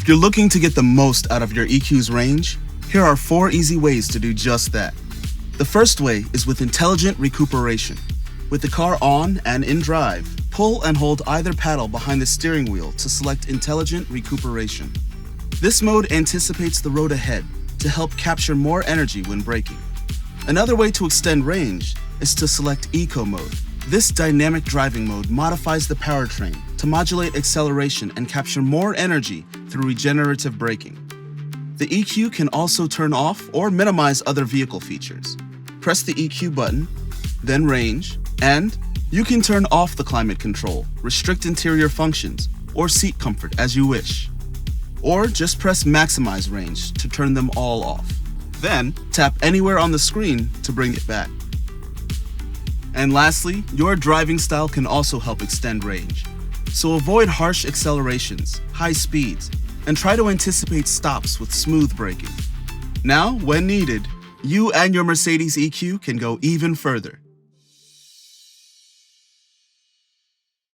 If you're looking to get the most out of your EQ's range, here are 4 easy ways to do just that. The first way is with intelligent recuperation. With the car on and in drive, pull and hold either paddle behind the steering wheel to select intelligent recuperation. This mode anticipates the road ahead to help capture more energy when braking. Another way to extend range is to select Eco mode. This dynamic driving mode modifies the powertrain to modulate acceleration and capture more energy through regenerative braking. The EQ can also turn off or minimize other vehicle features. Press the EQ button, then range, and you can turn off the climate control, restrict interior functions, or seat comfort as you wish. Or just press maximize range to turn them all off. Then tap anywhere on the screen to bring it back. And lastly, your driving style can also help extend range. So avoid harsh accelerations, high speeds, and try to anticipate stops with smooth braking. Now, when needed, you and your Mercedes EQ can go even further.